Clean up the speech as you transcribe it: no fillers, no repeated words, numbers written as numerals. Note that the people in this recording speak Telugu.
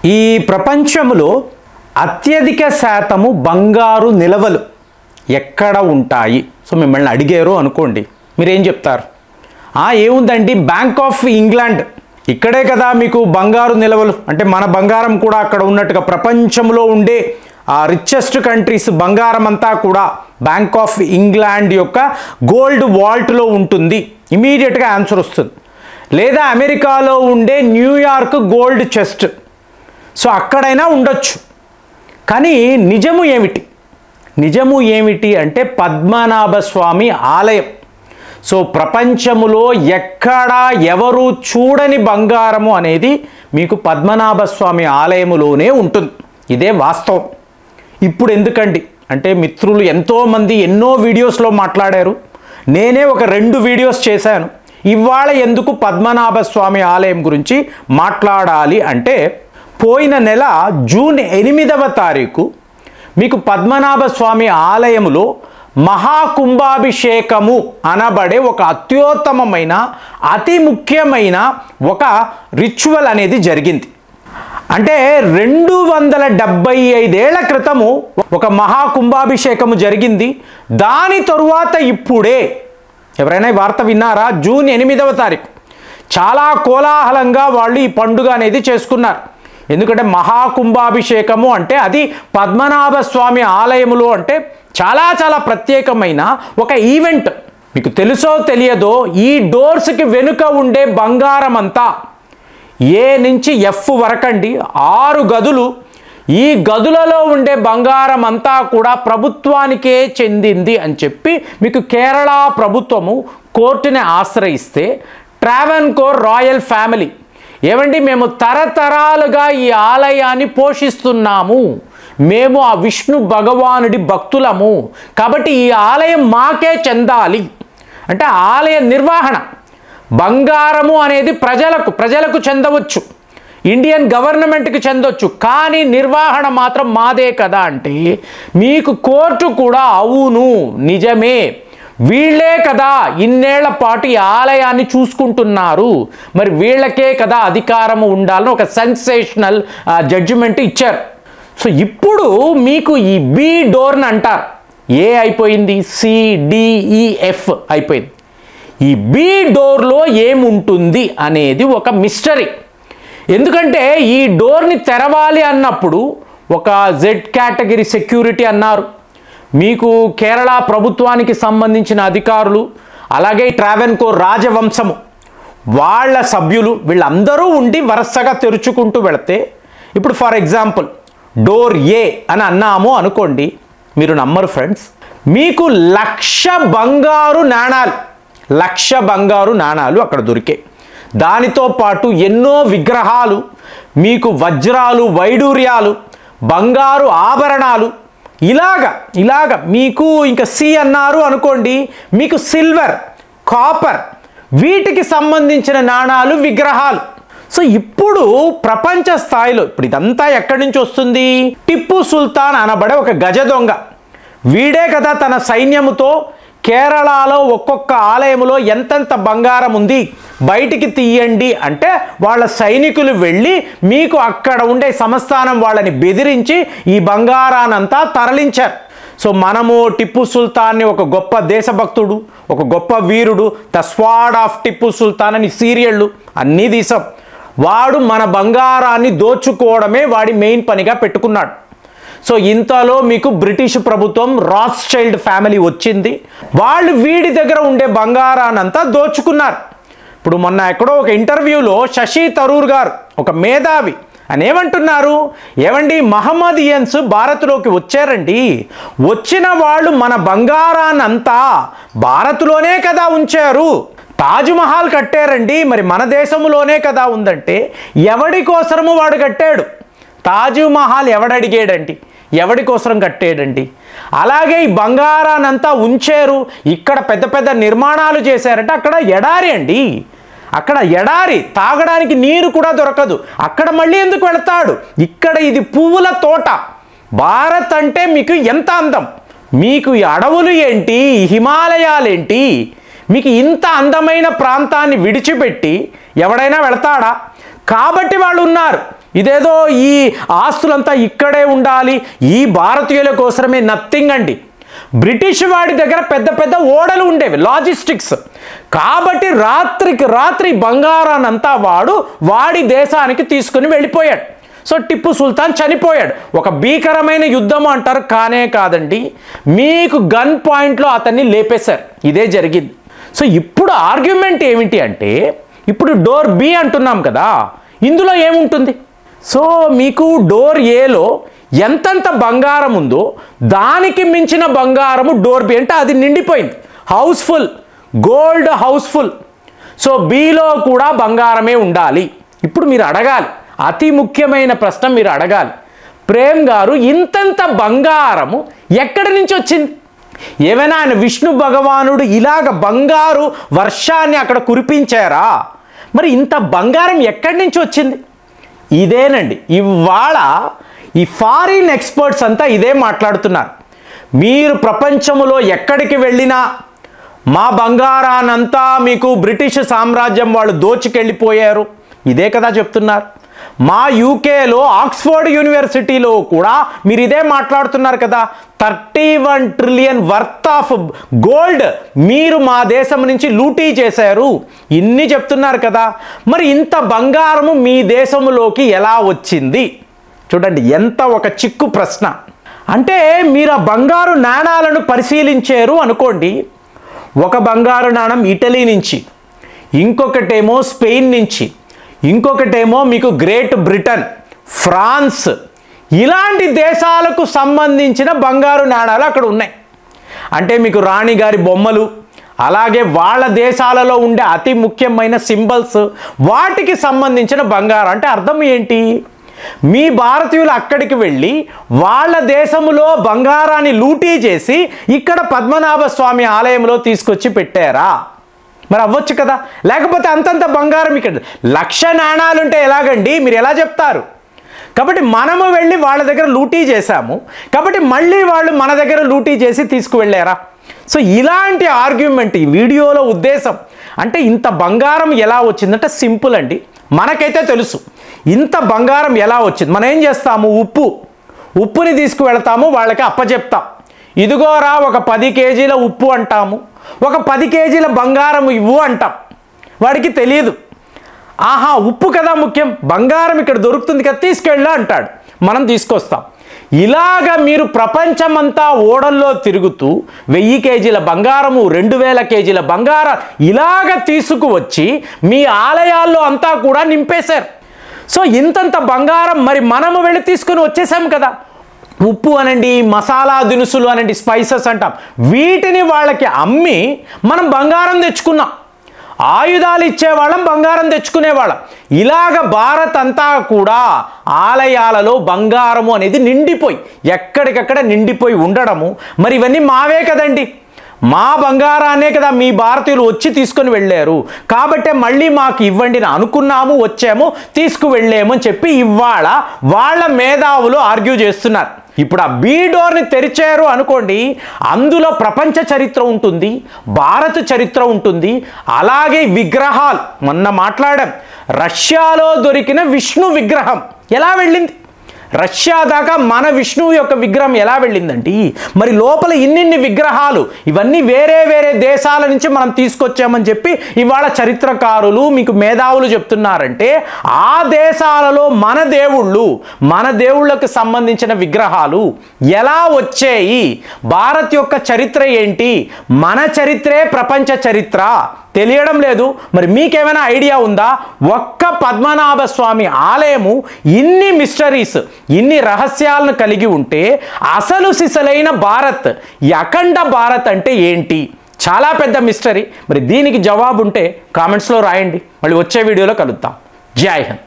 ఈ ప్రపంచంలో అత్యధిక శాతము బంగారు నిల్వలు ఎక్కడ ఉంటాయి? సో మిమ్మల్ని అడిగారు అనుకోండి, మీరేం చెప్తారు? ఏముందండి, బ్యాంక్ ఆఫ్ ఇంగ్లాండ్, ఇక్కడే కదా మీకు బంగారు నిల్వలు. అంటే మన బంగారం కూడా అక్కడ ఉన్నట్టుగా ప్రపంచంలో ఉండే రిచెస్ట్ కంట్రీస్ బంగారం అంతా కూడా బ్యాంక్ ఆఫ్ ఇంగ్లాండ్ యొక్క గోల్డ్ వాల్ట్లో ఉంటుంది. ఇమీడియట్గా ఆన్సర్ వస్తుంది. లేదా అమెరికాలో ఉండే న్యూయార్క్ గోల్డ్ చెస్ట్, సో అక్కడైనా ఉండొచ్చు. కానీ నిజము ఏమిటి? నిజము ఏమిటి అంటే పద్మనాభ స్వామి ఆలయం. సో ప్రపంచములో ఎక్కడా ఎవరు చూడని బంగారము అనేది మీకు పద్మనాభ స్వామి ఆలయములోనే ఉంటుంది. ఇదే వాస్తవం. ఇప్పుడు ఎందుకండి అంటే మిత్రులు ఎంతోమంది ఎన్నో వీడియోస్లో మాట్లాడారు, నేనే ఒక 2 వీడియోస్ చేశాను. ఇవాళ ఎందుకు పద్మనాభ స్వామి ఆలయం గురించి మాట్లాడాలి అంటే, పోయిన నెల జూన్ 8వ తారీఖు మీకు పద్మనాభ స్వామి ఆలయములో మహాకుంభాభిషేకము అనబడే ఒక అత్యుత్తమమైన అతి ముఖ్యమైన ఒక రిచువల్ అనేది జరిగింది. అంటే 275 ఏళ్ల క్రితము ఒక మహాకుంభాభిషేకము జరిగింది. దాని తరువాత ఇప్పుడే, ఎవరైనా ఈ వార్త విన్నారా? జూన్ 8వ తారీఖు చాలా కోలాహలంగా వాళ్ళు ఈ పండుగ అనేది చేసుకున్నారు. ఎందుకంటే మహాకుంభాభిషేకము అంటే అది పద్మనాభ స్వామి ఆలయములో అంటే చాలా చాలా ప్రత్యేకమైన ఒక ఈవెంట్. మీకు తెలుసో తెలియదో, ఈ డోర్స్కి వెనుక ఉండే బంగారం అంతా ఏ నుంచి ఎఫ్ వరకండి 6 గదులు, ఈ గదులలో ఉండే బంగారం అంతా కూడా ప్రభుత్వానికే చెందింది అని చెప్పి మీకు కేరళ ప్రభుత్వము కోర్టుని ఆశ్రయిస్తే ట్రావెన్కోర్ రాయల్ ఫ్యామిలీ, ఏమండి మేము తరతరాలుగా ఈ ఆలయాన్ని పోషిస్తున్నాము, మేము ఆ విష్ణు భగవానుడి భక్తులము, కాబట్టి ఈ ఆలయం మాకే చెందాలి అంటే ఆలయ నిర్వహణ, బంగారము అనేది ప్రజలకు చెందవచ్చు, ఇండియన్ గవర్నమెంట్కి చెందొచ్చు, కానీ నిర్వహణ మాత్రం మాదే కదా అంటే మీకు కోర్టు కూడా అవును నిజమే, వీళ్ళే కదా ఇన్నేళ్ల పాటు ఈ ఆలయాన్ని చూసుకుంటున్నారు, మరి వీళ్ళకే కదా అధికారము ఉండాలని ఒక సెన్సేషనల్ జడ్జిమెంట్ ఇచ్చారు. సో ఇప్పుడు మీకు ఈ బి డోర్ని అంటారు. ఏ అయిపోయింది, సిడిఈఎఫ్ అయిపోయింది. ఈ బి డోర్లో ఏముంటుంది అనేది ఒక మిస్టరీ. ఎందుకంటే ఈ డోర్ని తెరవాలి అన్నప్పుడు ఒక జెడ్ కేటగిరీ సెక్యూరిటీ అన్నారు. మీకు కేరళ ప్రభుత్వానికి సంబంధించిన అధికారులు, అలాగే ట్రావెన్కోర్ రాజవంశము వాళ్ళ సభ్యులు వీళ్ళందరూ ఉండి వరుసగా తెరుచుకుంటూ వెళితే, ఇప్పుడు ఫర్ ఎగ్జాంపుల్ డోర్ ఏ అని అన్నాము అనుకోండి, మీరు నమ్మరు ఫ్రెండ్స్, మీకు 1,00,000 బంగారు నాణాలు అక్కడ దొరికాయి. దానితో పాటు ఎన్నో విగ్రహాలు, మీకు వజ్రాలు, వైడూర్యాలు, బంగారు ఆభరణాలు, ఇలాగా మీకు ఇంకా సి అన్నారు అనుకోండి, మీకు సిల్వర్, కాపర్ వీటికి సంబంధించిన నాణాలు, విగ్రహాలు. సో ఇప్పుడు ప్రపంచ స్థాయిలో ఇప్పుడు ఇదంతా ఎక్కడి నుంచి వస్తుంది? టిప్పు సుల్తాన్ అనబడే ఒక గజ దొంగ, వీడే కదా తన సైన్యముతో కేరళలో ఒక్కొక్క ఆలయములో ఎంతెంత బంగారం ఉంది బయటికి తీయండి అంటే వాళ్ళ సైనికులు వెళ్ళి మీకు అక్కడ ఉండే సంస్థానం వాళ్ళని బెదిరించి ఈ బంగారానంతా తరలించారు. సో మనము టిప్పు సుల్తాన్ని ఒక గొప్ప దేశభక్తుడు, ఒక గొప్ప వీరుడు, the sword of Tipu Sultan అని సీరియళ్ళు అన్నీ తీసాం. వాడు మన బంగారాన్ని దోచుకోవడమే వాడి మెయిన్ పనిగా పెట్టుకున్నాడు. సో ఇంతలో మీకు బ్రిటిష్ ప్రభుత్వం రాత్స్చైల్డ్ ఫ్యామిలీ వచ్చింది, వాళ్ళు వీడి దగ్గర ఉండే బంగారానంతా దోచుకున్నారు. ఇప్పుడు మొన్న ఎక్కడో ఒక ఇంటర్వ్యూలో శశి థరూర్ గారు, ఒక మేధావి, అని ఏమంటున్నారు, ఏమండి మహమ్మదియన్స్ భారత్లోకి వచ్చారండి, వచ్చిన వాళ్ళు మన బంగారాన్నంతా భారత్లోనే కదా ఉంచారు, తాజ్మహల్ కట్టారండి, మరి మన దేశంలోనే కదా ఉందంటే ఎవడి కోసము వాడు కట్టాడు? తాజ్మహల్ ఎవడడిగాడండి, ఎవడి కోసం కట్టాడండి? అలాగే ఈ బంగారాన్నంతా ఉంచారు, ఇక్కడ పెద్ద పెద్ద నిర్మాణాలు చేశారంటే అక్కడ ఎడారి అండి, అక్కడ ఎడారి, తాగడానికి నీరు కూడా దొరకదు, అక్కడ మళ్ళీ ఎందుకు వెళతాడు? ఇక్కడ ఇది పువ్వుల తోట. భారత్ అంటే మీకు ఎంత అందం, మీకు ఈ అడవులు ఏంటి, హిమాలయాలేంటి, మీకు ఇంత అందమైన ప్రాంతాన్ని విడిచిపెట్టి ఎవడైనా వెళతాడా? కాబట్టి వాళ్ళు ఉన్నారు. ఇదేదో ఈ ఆస్తులంతా ఇక్కడే ఉండాలి, ఈ భారతీయుల కోసమే, నథింగ్ అండి. బ్రిటిష్ వాడి దగ్గర పెద్ద పెద్ద ఓడలు ఉండేవి, లాజిస్టిక్స్. కాబట్టి రాత్రికి రాత్రి బంగారాన్నంతా వాడి దేశానికి తీసుకుని వెళ్ళిపోయాడు. సో టిప్పు సుల్తాన్ చనిపోయాడు. ఒక భీకరమైన యుద్ధం అంటారు, కానే కాదండి, మీకు గన్ పాయింట్లో అతన్ని లేపేశారు. ఇదే జరిగింది. సో ఇప్పుడు ఆర్గ్యుమెంట్ ఏమిటి అంటే, ఇప్పుడు డోర్ బి అంటున్నాం కదా, ఇందులో ఏముంటుంది? సో మీకు డోర్ ఏలో ఎంతంత బంగారం ఉందో దానికి మించిన బంగారము డోర్ బి అంటే అది నిండిపోయింది, houseful, gold houseful. So below కూడా బంగారమే ఉండాలి. ఇప్పుడు మీరు అడగాలి, అతి ముఖ్యమైన ప్రశ్న మీరు అడగాలి, ప్రేమ్ గారు ఇంతంత బంగారము ఎక్కడి నుంచి వచ్చింది? ఏమైనా ఆయన విష్ణు భగవానుడు ఇలాగ బంగారు వర్షాన్ని అక్కడ కురిపించారా? మరి ఇంత బంగారం ఎక్కడి నుంచి వచ్చింది? ఇదేనండి ఇవాళ ఈ ఫారిన్ ఎక్స్పర్ట్స్ అంతా ఇదే మాట్లాడుతున్నారు. మీరు ప్రపంచంలో ఎక్కడికి వెళ్ళినా మా బంగారానంతా మీకు బ్రిటిష్ సామ్రాజ్యం వాళ్ళు దోచుకెళ్ళిపోయారు, ఇదే కదా చెప్తున్నారు. మా యూకేలో ఆక్స్ఫర్డ్ యూనివర్సిటీలో కూడా మీరు ఇదే మాట్లాడుతున్నారు కదా, 31 ట్రిలియన్ వర్త్ ఆఫ్ గోల్డ్ మీరు మా దేశం నుంచి లూటీ చేశారు, ఇన్ని చెప్తున్నారు కదా. మరి ఇంత బంగారము మీ దేశంలోకి ఎలా వచ్చింది? చూడండి ఎంత ఒక చిక్కు ప్రశ్న. అంటే మీరు ఆ బంగారు నాణాలను పరిశీలించారు అనుకోండి, ఒక బంగారు నాణం ఇటలీ నుంచి, ఇంకొకటేమో స్పెయిన్ నుంచి, ఇంకొకటేమో మీకు గ్రేట్ బ్రిటన్, ఫ్రాన్స్, ఇలాంటి దేశాలకు సంబంధించిన బంగారు నాణాలు అక్కడ ఉన్నాయి. అంటే మీకు రాణి గారి బొమ్మలు, అలాగే వాళ్ళ దేశాలలో ఉండే అతి ముఖ్యమైన సింబల్స్, వాటికి సంబంధించిన బంగారం. అంటే అర్థం ఏంటి? మీ భారతీయులు అక్కడికి వెళ్ళి వాళ్ళ దేశంలో బంగారాన్ని లూటీ చేసి ఇక్కడ పద్మనాభ స్వామి ఆలయంలో తీసుకొచ్చి పెట్టారా? మరి అవ్వచ్చు కదా. లేకపోతే అంతంత బంగారం ఇక్కడ 1,00,000 నాణాలుంటే ఎలాగండి, మీరు ఎలా చెప్తారు? కాబట్టి మనము వెళ్ళి వాళ్ళ దగ్గర లూటీ చేశాము, కాబట్టి మళ్ళీ వాళ్ళు మన దగ్గర లూటీ చేసి తీసుకువెళ్ళారా? సో ఇలాంటి ఆర్గ్యుమెంట్ ఈ వీడియోలో ఉద్దేశం అంటే, ఇంత బంగారం ఎలా వచ్చిందంటే సింపుల్ అండి, మనకైతే తెలుసు ఇంత బంగారం ఎలా వచ్చింది. మనం ఏం చేస్తాము, ఉప్పుని తీసుకువెళ్తాము, వాళ్ళకి అప్పచెప్తాం, ఇదిగోరా ఒక 10 కేజీల ఉప్పు అంటాము, ఒక 10 కేజీల బంగారం ఇవ్వు అంటాం. వాడికి తెలియదు, ఆహా ఉప్పు కదా ముఖ్యం, బంగారం ఇక్కడ దొరుకుతుంది కదా తీసుకెళ్ళా అంటాడు, మనం తీసుకొస్తాం. ఇలాగా మీరు ప్రపంచమంతా ఓడల్లో తిరుగుతూ 1000 కేజీల బంగారము, 2000 కేజీల బంగారం ఇలాగ తీసుకువచ్చి మీ ఆలయాల్లో అంతా కూడా నింపేశారు. సో ఇంతంత బంగారం మరి మనము వెళ్ళి తీసుకుని వచ్చేసాము కదా. ఉప్పు అనండి, మసాలా దినుసులు అనండి, స్పైసెస్ అంటాం, వీటిని వాళ్ళకి అమ్మి మనం బంగారం తెచ్చుకున్నాం. ఆయుధాలు ఇచ్చేవాళ్ళం, బంగారం తెచ్చుకునేవాళ్ళం. ఇలాగ భారత్ అంతా కూడా ఆలయాలలో బంగారము అనేది నిండిపోయి ఎక్కడికక్కడ నిండిపోయి ఉండడము, మరి ఇవన్నీ మావే కదండి, మా బంగారాన్నే కదా మీ భారతీయులు వచ్చి తీసుకొని వెళ్ళారు, కాబట్టే మళ్ళీ మాకు ఇవ్వండి అని అనుకున్నాము, వచ్చాము, తీసుకువెళ్ళాము అని చెప్పి ఇవాళ వాళ్ళ మేధావులు ఆర్గ్యూ చేస్తున్నారు. ఇప్పుడు ఆ బీ డోర్ని తెరిచారు అనుకోండి, అందులో ప్రపంచ చరిత్ర ఉంటుంది, భారత చరిత్ర ఉంటుంది, అలాగే విగ్రహాలు. మొన్న మాట్లాడాం, రష్యాలో దొరికిన విష్ణు విగ్రహం ఎలా వెళ్ళింది, రష్యా దాకా మన విష్ణువు యొక్క విగ్రహం ఎలా వెళ్ళిందండి? మరి లోపల ఇన్నిన్ని విగ్రహాలు, ఇవన్నీ వేరే వేరే దేశాల నుంచి మనం తీసుకొచ్చామని చెప్పి ఇవాళ చరిత్రకారులు మీకు మేధావులు చెప్తున్నారంటే, ఆ దేశాలలో మన దేవుళ్ళకు సంబంధించిన విగ్రహాలు ఎలా వచ్చాయి, భారత్ యొక్క చరిత్ర ఏంటి, మన చరిత్రే ప్రపంచ చరిత్ర తెలియడం లేదు. మరి మీకేమైనా ఐడియా ఉందా? ఒక్క పద్మనాభ స్వామి ఆలయము ఇన్ని మిస్టరీస్, ఇన్ని రహస్యాలను కలిగి ఉంటే అసలు సిసలైన భారత్, ఈ అఖండ భారత్ అంటే ఏంటి? చాలా పెద్ద మిస్టరీ. మరి దీనికి జవాబు ఉంటే కామెంట్స్లో రాయండి. మళ్ళీ వచ్చే వీడియోలో కలుద్దాం. జై హింద్.